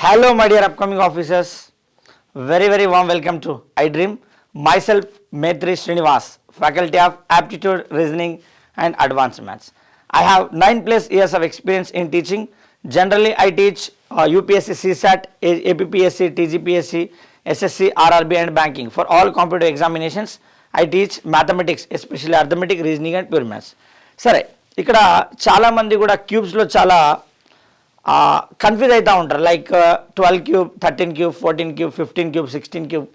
Hello, my dear upcoming officers. Very warm welcome to iDream. Myself, Maitri Srinivas, Faculty of Aptitude, Reasoning and Advanced Maths. I have 9+ years of experience in teaching. Generally, I teach UPSC, CSAT, APPSC, TGPSC, SSC, RRB and banking. For all competitive examinations, I teach mathematics, especially arithmetic, reasoning and pure maths. సరే, ఇక్కడ చాలామంది కూడా క్యూబ్స్లో చాలా confuse అవుతూ ఉంటారు. Like 12 cube, 13 cube, 14 cube, 15 cube, 16 cube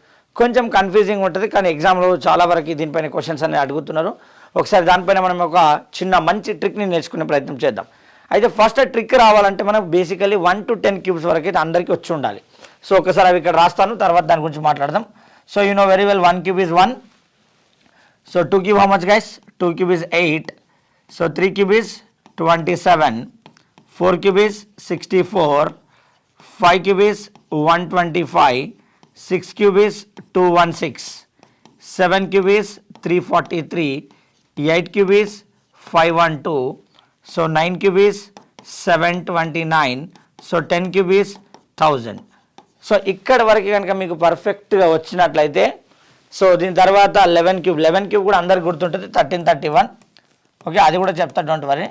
కొంచెం confusing ఉంటుంది. కానీ ఎగ్జామ్లో చాలా వరకు దీనిపైన క్వశ్చన్స్ అనేది అడుగుతున్నారు. ఒకసారి దానిపైన మనం ఒక చిన్న మంచి ట్రిక్ని నేర్చుకునే ప్రయత్నం చేద్దాం. అయితే ఫస్ట్ ట్రిక్ రావాలంటే మనం బేసికలీ 1 to 10 క్యూబ్స్ వరకు అయితే అందరికీ వచ్చి ఉండాలి. సో ఒకసారి అవి ఇక్కడ రాస్తాను, తర్వాత దాని గురించి మాట్లాడదాం. So you know very well 1 cube is 1. So 2 cube how much guys? 2 cube is 8. So 3 cube is 27. 4 cube is 64, 5 cube is 125, 6 cube is 216, 7 cube is 343, 8 cube is 512, so 9 cube is 729, so 10 cube is 1000. So ఇక్కడ వరకు కనుక మీకు పర్ఫెక్ట్గా వచ్చినట్లయితే so దీని తర్వాత 11 cube కూడా అందరికి గుర్తుంటుంది, 1331. ఓకే, అది కూడా చెప్తా, డోంట్ వరీ.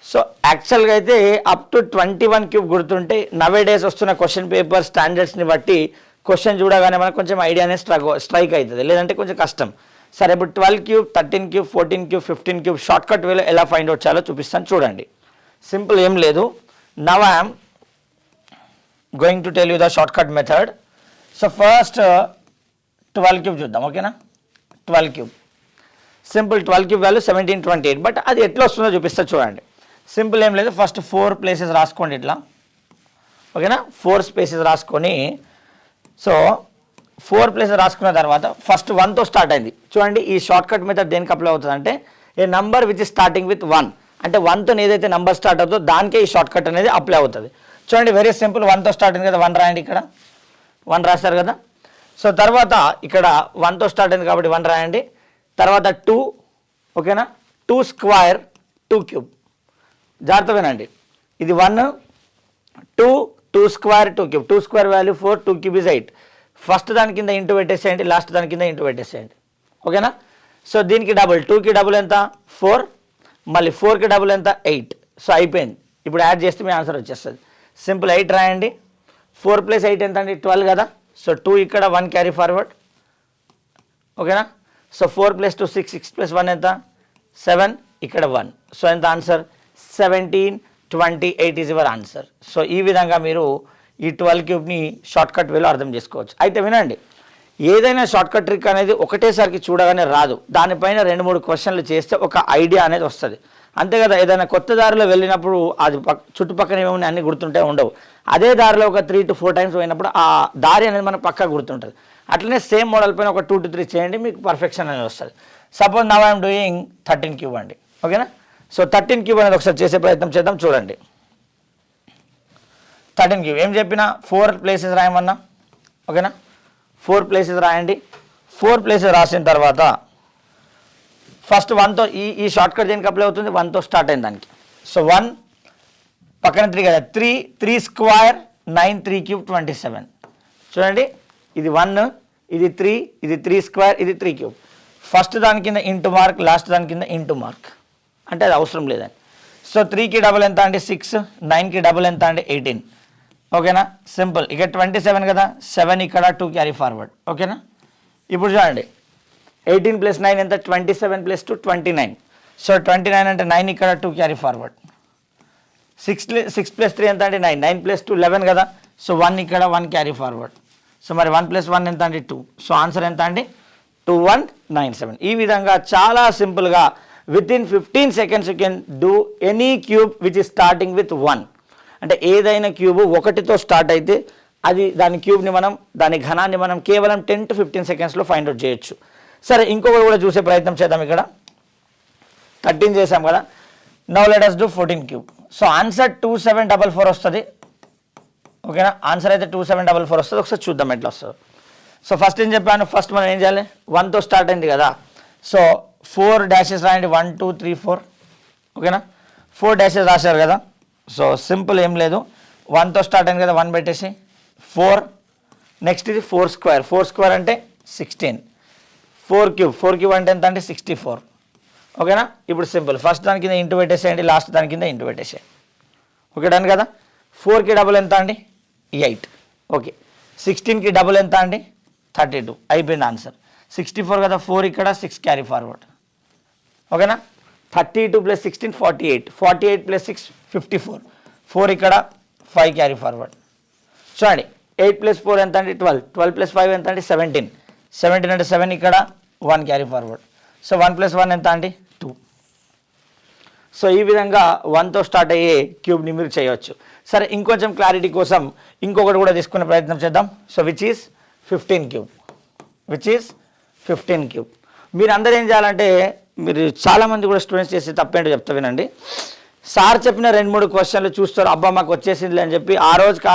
సో యాక్చువల్గా అయితే అప్ టు 21 క్యూబ్ గుర్తుంటే నవే డేస్ వస్తున్న క్వశ్చన్ పేపర్ స్టాండర్డ్స్ని బట్టి క్వశ్చన్ చూడగానే మనకు కొంచెం ఐడియానే స్ట్రైక్ అవుతుంది, లేదంటే కొంచెం కష్టం. సరే, ఇప్పుడు 12 cube, 13 cube, 14 cube, 15 cube short cut వేలో ఎలా ఫైండ్ అవుట్ చేయాలో చూపిస్తాను చూడండి. సింపుల్, ఏం లేదు. Now I'm going to tell you the short cut method. So first 12 cube చూద్దాం. ఓకేనా, 12 cube simple. 12 cube value 1728. But అది ఎట్లా వస్తుందో చూపిస్తా చూడండి. సింపుల్, ఏం లేదు. ఫస్ట్ 4 ప్లేసెస్ రాసుకోండి ఇట్లా. ఓకేనా, 4 స్పేసెస్ రాసుకొని సో 4 ప్లేసెస్ రాసుకున్న తర్వాత ఫస్ట్ 1తో స్టార్ట్ అయింది చూడండి. ఈ షార్ట్ కట్ మెథడ్ దేనికి అప్లై అవుతుంది అంటే a number which is starting with 1 అంటే 1తో ఏదైతే నంబర్ స్టార్ట్ అవుతుందో దానికే ఈ షార్ట్ కట్ అనేది అప్లై అవుతుంది. చూడండి, వెరీ సింపుల్. 1తో స్టార్ట్ అయింది కదా, 1 రాయండి. ఇక్కడ 1 రాస్తారు కదా. సో తర్వాత ఇక్కడ 1తో స్టార్ట్ అయింది కాబట్టి 1 రాయండి. తర్వాత 2. ఓకేనా, 2 స్క్వేర్ 2 క్యూబ్. జాగ్రత్త వినండి, ఇది 1, 2, 2 square 2 cube. 2 square value 4, 2 cube is 8. First దాని కింద ఇంటూ పెట్టేసేయండి, లాస్ట్ దాని కింద ఇంటూ పెట్టేసేయండి. ఓకేనా. సో దీనికి డబుల్, 2కి డబుల్ ఎంత 4, మళ్ళీ 4కి డబుల్ ఎంత 8. సో అయిపోయింది. ఇప్పుడు యాడ్ చేస్తే మీ ఆన్సర్ వచ్చేస్తుంది. సింపుల్, 8 రాయండి. 4 + 8 ఎంత అండి? 12 కదా. సో 2 ఇక్కడ 1 క్యారీ ఫార్వర్డ్. ఓకేనా. సో 4 + 2 6, 6 + 1 ఎంత? 7, ఇక్కడ 1. సో ఎంత answer? 1728 is your answer. So ఈ విధంగా మీరు ఈ 12 క్యూబ్ని షార్ట్ కట్ వేలో అర్థం చేసుకోవచ్చు. అయితే వినండి, ఏదైనా షార్ట్ కట్ ట్రిక్ అనేది ఒకటేసారికి చూడగానే రాదు. దానిపైన 2-3 క్వశ్చన్లు చేస్తే ఒక ఐడియా అనేది వస్తుంది, అంతే కదా. ఏదైనా కొత్త దారిలో వెళ్ళినప్పుడు అది చుట్టుపక్కల ఏమేమి అన్ని గుర్తుంటే ఉండవు. అదే దారిలో ఒక 3 to 4 టైమ్స్ పోయినప్పుడు ఆ దారి అనేది మనకు పక్కా గుర్తుంటుంది. అట్లనే సేమ్ మోడల్ పైన ఒక 2 to 3 చేయండి, మీకు పర్ఫెక్షన్ అనేది వస్తుంది. Suppose now I'm doing 13 cube అండి. ఓకేనా. సో 13 క్యూబ్ అనేది ఒకసారి చేసే ప్రయత్నం చేద్దాం చూడండి. 13 క్యూబ్ ఏం చెప్పినా 4 ప్లేసెస్ రాయమన్నా. ఓకేనా, 4 ప్లేసెస్ రాయండి. 4 ప్లేసెస్ రాసిన తర్వాత ఫస్ట్ 1తో ఈ షార్ట్ కట్ దేనికి అప్లై అవుతుంది? 1తో స్టార్ట్ అయింది దానికి. సో 1 పక్కన 3 కదా, 3 స్క్వేర్ 9, 3 క్యూబ్ 27. చూడండి, ఇది 1, ఇది 3, ఇది 3 స్క్వేర్, ఇది 3 క్యూబ్. ఫస్ట్ దాని కింద ఇంటూ మార్క్, లాస్ట్ దాని కింద ఇంటూ మార్క్, అంటే అది అవసరం లేదండి. సో 3కి డబుల్ ఎంత అండి? 6, 9కి డబుల్ ఎంత అండి? 18. ఓకేనా, సింపుల్. ఇక 27 కదా, 7 ఇక్కడ 2 క్యారీ ఫార్వర్డ్. ఓకేనా. ఇప్పుడు చూడండి, 18 + 9 ఎంత? 27 + 2 29. సో 29 అంటే 9 ఇక్కడ 2 క్యారీ ఫార్వర్డ్. 6 + 3 ఎంత అండి? 9. 9 + 2 11 కదా. సో 1 ఇక్కడ 1 క్యారీ ఫార్వర్డ్. సో మరి 1 + 1 ఎంత అండి? 2. సో ఆన్సర్ ఎంత అండి? 2197. ఈ విధంగా చాలా సింపుల్గా within 15 seconds you can do any cube which is starting with 1. అంటే ఏదైనా క్యూబ్ 1తో స్టార్ట్ అయితే అది దాని క్యూబ్ని మనం, దాని ఘనాన్ని మనం కేవలం 10 to 15 secondsలో ఫైండ్ అవుట్ చేయొచ్చు. సరే, ఇంకొకటి కూడా చూసే ప్రయత్నం చేద్దాం. ఇక్కడ 13 చేసాం కదా. Now let us do 14 cube. So answer 2744 వస్తుంది. ఓకేనా, ఆన్సర్ అయితే 2744 వస్తుంది. ఒకసారి చూద్దాం ఎట్లా వస్తుంది. సో ఫస్ట్ ఏం చెప్పాను, ఫస్ట్ మనం ఏం చేయాలి? 1తో స్టార్ట్ అయింది కదా. సో 4 డాషెస్ రాయండి, 1 2 3 4. ఓకేనా, 4 డాషెస్ రాశారు కదా. సో సింపుల్, ఏం లేదు. 1తో స్టార్ట్ అయింది కదా, 1 పెట్టేసి 4. నెక్స్ట్ ఇది 4 స్క్వేర్. 4 స్క్వేర్ అంటే 16. 4 క్యూబ్ అంటే ఎంత అంటే 64. ఓకేనా? ఇప్పుడు సింపుల్. ఫస్ట్ దాని కింద ఇంటూ పెట్టేసేయండి, లాస్ట్ దాని కింద ఇంటూ పెట్టేసేయండి. ఓకే, డన్ కదా. 4కి డబుల్ ఎంత అండి? 8. ఓకే. 16కి డబుల్ ఎంత అండి? 32. అయిపోయింది ఆన్సర్. 64 కదా, 4 ఇక్కడ, 6 క్యారీ ఫార్వర్డ్. ఓకేనా? 32 + 16 48. 48 + 6 54. 4 ఇక్కడ, 5 క్యారీ ఫార్వర్డ్. చూడండి, 8 + 4 ఎంత అండి? 12. 12 + 5 ఎంత అండి? 17. 17 అంటే 7 ఇక్కడ, 1 క్యారీ ఫార్వర్డ్. సో 1 + 1 ఎంత అండి? 2. సో ఈ విధంగా 1తో స్టార్ట్ అయ్యే క్యూబ్ని మీరు చేయవచ్చు. సరే, ఇంకొంచెం క్లారిటీ కోసం ఇంకొకటి కూడా తీసుకునే ప్రయత్నం చేద్దాం. So which is 15 cube. మీరు అందరూ ఏం చేయాలంటే, మీరు చాలామంది కూడా స్టూడెంట్స్ చేసే తప్పేంటో చెప్తా వినండి. సార్ చెప్పిన 2-3 క్వశ్చన్లు చూస్తారు, అబ్బా మాకు వచ్చేసింది అని చెప్పి ఆ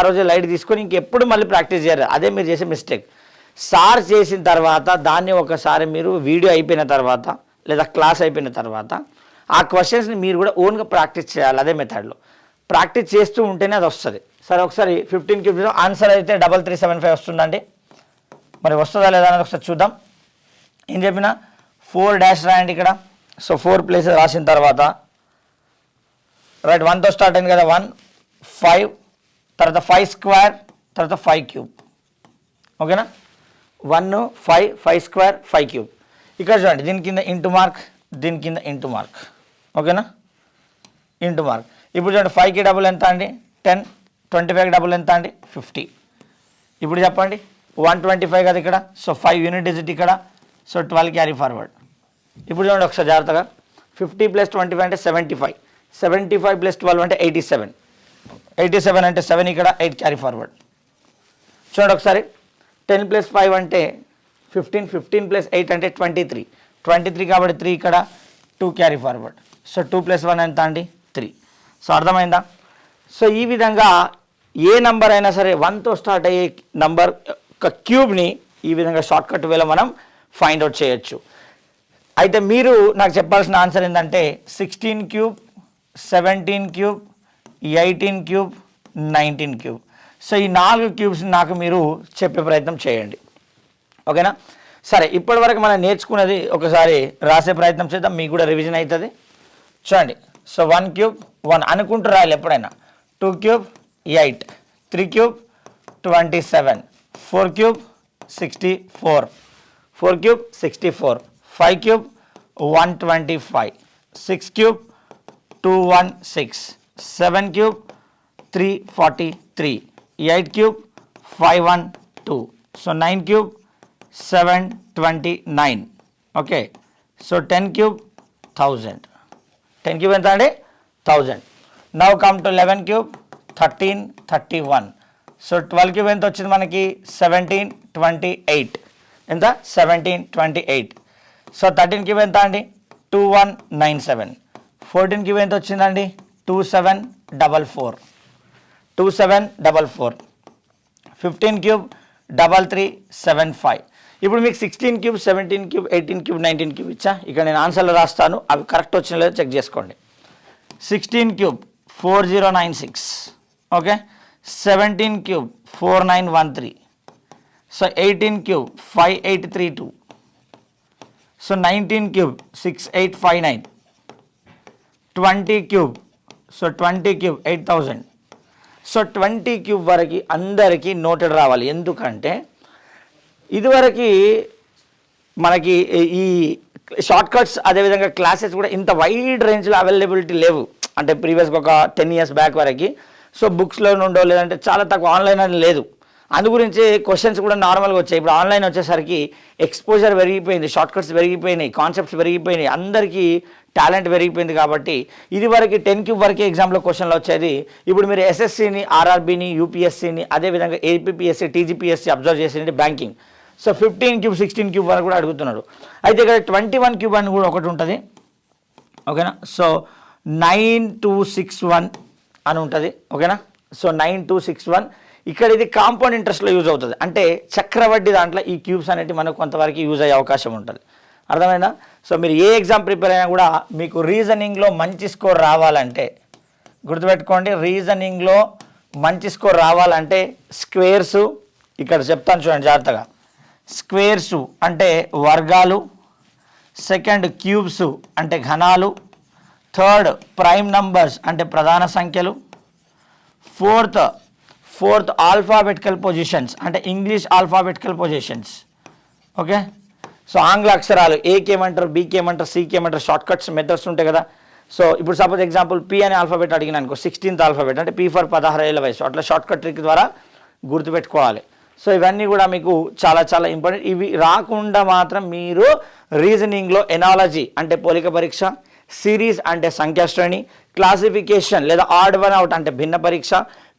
రోజే లైట్ తీసుకొని ఇంకెప్పుడు మళ్ళీ ప్రాక్టీస్ చేయరు. అదే మీరు చేసే మిస్టేక్. సార్ చేసిన తర్వాత దాన్ని ఒకసారి మీరు వీడియో అయిపోయిన తర్వాత లేదా క్లాస్ అయిపోయిన తర్వాత ఆ క్వశ్చన్స్ని మీరు కూడా ఓన్గా ప్రాక్టీస్ చేయాలి. అదే మెథడ్లో ప్రాక్టీస్ చేస్తూ ఉంటేనే అది వస్తుంది. సరే, ఒకసారి 15 క్యూబ్స్ ఆన్సర్ అయితే 3375 వస్తుందండి. మరి వస్తుందా లేదా అనేది ఒకసారి చూద్దాం. ఏం చెప్పిన 4 డాష్ రాయండి ఇక్కడ. సో 4 ప్లేసెస్ రాసిన తర్వాత రైట్, 1తో స్టార్ట్ అయింది కదా, 1 5, తర్వాత 5 స్క్వేర్, తర్వాత 5 క్యూబ్. ఓకేనా? 1 5 5 స్క్వేర్ 5 క్యూబ్. ఇక్కడ చూడండి, దీని కింద ఇంటూ మార్క్, దీని కింద ఇంటూ మార్క్. ఓకేనా? Into mark. ఇప్పుడు చూడండి, 5కి డబుల్ ఎంత అండి? 10. 25కి డబుల్ ఎంత అండి? 50. ఇప్పుడు చెప్పండి, 125 కదా ఇక్కడ. సో 5 యూనిట్ డిజిట్ ఇక్కడ. So 12 carry forward. ఇప్పుడు చూడండి ఒకసారి జాగ్రత్తగా, 50 + 25 అంటే 75. 75 + 12 అంటే 87. 87 అంటే 7 ఇక్కడ, 8 క్యారీ ఫార్వర్డ్. చూడండి ఒకసారి, 10 + 5 అంటే 15. 15 + 8 అంటే 23. 23 కాబట్టి 3 ఇక్కడ, 2 క్యారీ ఫార్వర్డ్. సో 2 + 1 ఎంత అండి? 3. సో అర్థమైందా? సో ఈ విధంగా ఏ నంబర్ అయినా సరే 1తో స్టార్ట్ అయ్యే నంబర్ ఒక క్యూబ్ని ఈ విధంగా షార్ట్కట్ వేలో మనం ఫైండ్ అవుట్ చేయొచ్చు. అయితే మీరు నాకు చెప్పాల్సిన ఆన్సర్ ఏంటంటే 16 cube, 17 cube, 18 cube, 19 cube. So ఈ 4 క్యూబ్స్ నాకు మీరు చెప్పే ప్రయత్నం చేయండి. ఓకేనా? సరే, ఇప్పటివరకు మనం నేర్చుకున్నది ఒకసారి రాసే ప్రయత్నం చేద్దాం, మీకు కూడా రివిజన్ అవుతుంది. చూడండి, సో 1 క్యూబ్ 1 అనుకుంటూ రాయాలి ఎప్పుడైనా. 2 cube 8. 3 cube 27. 4 cube 64. 4 cube 64. 5 cube 125. 6 cube 216. 7 cube 343. 8 cube 512. So 9 cube 729. Okay. So 10 cube 1000. 10 cube ఎంత అండి? 1000. Now come to 11 cube 1331. So 12 cube ఎంత వచ్చింది మనకి? 1728. ఎంత? 1728. సో 13 క్యూబ్ ఎంత అండి? 2197. 14 క్యూబ్ ఎంత వచ్చిందండి? 2744. 2744. 15 క్యూబ్ 3375. ఇప్పుడు మీకు 16 క్యూబ్, 17 క్యూబ్, 18 క్యూబ్, 19 క్యూబ్ ఇచ్చా. ఇక్కడ నేను ఆన్సర్లు రాస్తాను, అవి కరెక్ట్ వచ్చిన లేదో చెక్ చేసుకోండి. 16 cube 4096. Okay. 17 cube 4913. So 18 cube 5832. So 19 cube 6859. 20 cube, so 20 cube 8000. So 20 cube వరకు అందరికీ నోటెడ్ రావాలి. ఎందుకంటే ఇదివరకు మనకి ఈ షార్ట్కట్స్ అదేవిధంగా క్లాసెస్ కూడా ఇంత వైడ్ రేంజ్లో అవైలబిలిటీ లేవు. అంటే ప్రీవియస్గా ఒక 10 years బ్యాక్ వరకు. సో బుక్స్లో నుండో లేదంటే చాలా తక్కువ, ఆన్లైన్ అని లేదు. అందుగురించి క్వశ్చన్స్ కూడా నార్మల్గా వచ్చాయి. ఇప్పుడు ఆన్లైన్ వచ్చేసరికి ఎక్స్పోజర్ పెరిగిపోయింది, షార్ట్కట్స్ పెరిగిపోయినాయి, కాన్సెప్ట్స్ పెరిగిపోయినాయి, అందరికీ టాలెంట్ పెరిగిపోయింది. కాబట్టి ఇది వరకు 10 క్యూబ్ వరకే ఎగ్జామ్లో క్వశ్చన్లు వచ్చేది. ఇప్పుడు మీరు ఎస్ఎస్సిని, ఆర్ఆర్బీని, యూపీఎస్సీని, అదేవిధంగా ఏపీపీఎస్సీ, టీజీపీఎస్సీ అబ్జర్వ్ చేసేది బ్యాంకింగ్. సో 15 క్యూబ్, 16 క్యూబ్ వరకు కూడా అడుగుతున్నాడు. అయితే ఇక్కడ 21 క్యూబ్ అని కూడా ఒకటి ఉంటుంది. ఓకేనా? సో 9261 అని ఉంటుంది. ఓకేనా? సో 9261 ఇక్కడ ఇది కాంపౌండ్ ఇంట్రెస్ట్లో యూజ్ అవుతుంది. అంటే చక్రవడ్డీ దాంట్లో ఈ క్యూబ్స్ అనేవి మనకు కొంతవరకు యూజ్ అయ్యే అవకాశం ఉంటుంది. అర్థమైందా? సో మీరు ఏ ఎగ్జామ్ ప్రిపేర్ అయినా కూడా మీకు రీజనింగ్లో మంచి స్కోర్ రావాలంటే గుర్తుపెట్టుకోండి, రీజనింగ్లో మంచి స్కోర్ రావాలంటే స్క్వేర్స్, ఇక్కడ చెప్తాను చూడండి జాగ్రత్తగా. స్క్వేర్స్ అంటే వర్గాలు, సెకండ్ క్యూబ్స్ అంటే ఘనాలు, థర్డ్ ప్రైమ్ నంబర్స్ అంటే ప్రధాన సంఖ్యలు, ఫోర్త్ ఆల్ఫాబెటికల్ పొజిషన్స్ అంటే English alphabetical positions. Okay, so ఆంగ్ల అక్షరాలు ఏకి ఏమంటారు, బీకి ఏమంటారు, సికి ఏమంటారు, షార్ట్ కట్స్ మెథడ్స్ ఉంటాయి కదా. సో ఇప్పుడు సపోజ్ ఎగ్జాంపుల్ పి అనే ఆల్ఫాబెట్ అడిగిన అనుకో, 16th ఆల్ఫాబెట్ అంటే పి ఫర్ 16 ఏళ్ళ వయసు, అట్లా షార్ట్ కట్ ట్రిక్ ద్వారా గుర్తుపెట్టుకోవాలి. సో ఇవన్నీ కూడా మీకు చాలా చాలా ఇంపార్టెంట్. ఇవి రాకుండా మాత్రం మీరు రీజనింగ్లో ఎనాలజీ అంటే పోలిక పరీక్ష, సిరీస్ అంటే సంఖ్యాశ్రేణి, క్లాసిఫికేషన్ లేదా ఆడ్ వన్ అవుట్ అంటే భిన్న పరీక్ష,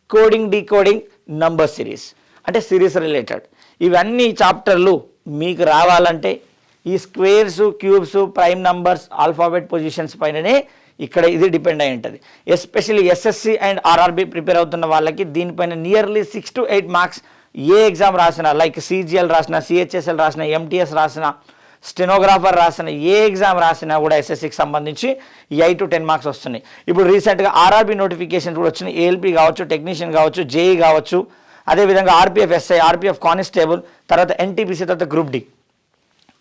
కోడింగ్ డీకోడింగ్, నంబర్ సిరీస్ అంటే సిరీస్ రిలేటెడ్, ఇవన్నీ చాప్టర్లు మీకు రావాలంటే ఈ squares, cubes, prime numbers, alphabet positions పైననే ఇక్కడ ఇది డిపెండ్ అయి ఉంటుంది. Especially SSC and RRB prepare అవుతున్న వాళ్ళకి దీనిపైన నియర్లీ 6 to 8 మార్క్స్ ఏ ఎగ్జామ్ రాసినా, లైక్ సిజిఎల్ రాసిన, సిహెచ్ఎస్ఎల్ రాసిన, ఎంటీఎస్ రాసిన, స్టెనోగ్రాఫర్ రాసిన, ఏ ఎగ్జామ్ రాసినా కూడా ఎస్ఎస్సికి సంబంధించి 8 to 10 మార్క్స్ వస్తున్నాయి. ఇప్పుడు రీసెంట్గా ఆర్ఆర్బి నోటిఫికేషన్ కూడా వచ్చినాయి. ఏఎల్పి కావచ్చు, టెక్నీషియన్ కావచ్చు, జేఈ కావచ్చు, అదేవిధంగా ఆర్పిఎఫ్ ఎస్ఐ, ఆర్పిఎఫ్ కానిస్టేబుల్, తర్వాత ఎన్టీపీసీ, తర్వాత గ్రూప్ డి.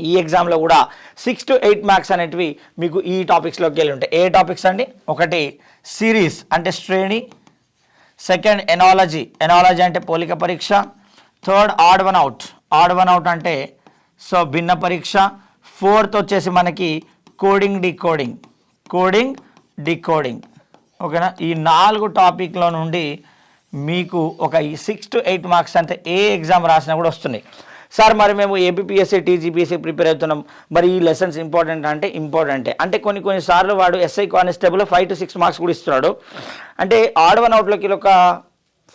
ఈ ఎగ్జామ్లో కూడా 6 to 8 మార్క్స్ అనేటివి మీకు ఈ టాపిక్స్లోకి వెళ్ళి ఉంటాయి. ఏ టాపిక్స్ అండి? ఒకటి సిరీస్ అంటే శ్రేణి, సెకండ్ ఎనాలజీ అంటే పోలిక పరీక్ష, థర్డ్ ఆడ్ వన్ అవుట్ అంటే సో భిన్న పరీక్ష, ఫోర్త్ వచ్చేసి మనకి కోడింగ్ డీకోడింగ్. ఓకేనా, ఈ 4 టాపిక్లో నుండి మీకు ఒక 6 to 8 మార్క్స్ అంటే ఏ ఎగ్జామ్ రాసినా కూడా వస్తున్నాయి. సార్ మరి మేము ఏపీఎస్సీ, టీజీపీఎస్సీ ప్రిపేర్ అవుతున్నాం, మరి ఈ లెసన్స్ ఇంపార్టెంటే అంటే కొన్నిసార్లు వాడు ఎస్ఐ కానిస్టేబుల్ 5 to 6 మార్క్స్ కూడా ఇస్తున్నాడు. అంటే ఆడ్ వన్ అవుట్లోకి ఒక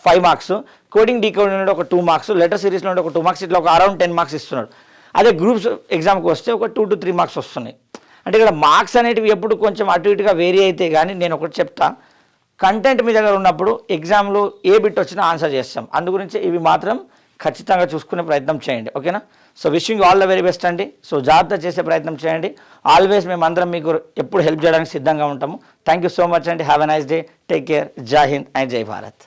5 మార్క్స్, కోడింగ్ డీకోడింగ్ ఒక 2 మార్క్స్, లెటర్ సిరీస్లో ఒక 2 మార్క్స్, ఇట్లా ఒక అరౌండ్ 10 మార్క్స్ ఇస్తున్నాడు. అదే గ్రూప్స్ ఎగ్జామ్కి వస్తే ఒక 2 to 3 మార్క్స్ వస్తున్నాయి. అంటే ఇక్కడ మార్క్స్ అనేటివి ఎప్పుడు కొంచెం అటు ఇటుగా వేరీ అయితే కానీ నేను ఒకటి చెప్తా, కంటెంట్ మీ దగ్గర ఉన్నప్పుడు ఎగ్జామ్లో ఏ బిట్ వచ్చినా ఆన్సర్ చేస్తాం. అందు గురించి ఇవి మాత్రం ఖచ్చితంగా చూసుకునే ప్రయత్నం చేయండి. ఓకేనా, so wishing all the very best అండి. సో జాగ్రత్త చేసే ప్రయత్నం చేయండి. ఆల్వేస్ మేమందరం మీకు ఎప్పుడు హెల్ప్ చేయడానికి సిద్ధంగా ఉంటాము. థ్యాంక్ యూ సో మచ్ అండి. Have a nice day. Take care. జై హింద్ అండ్ జై భారత్.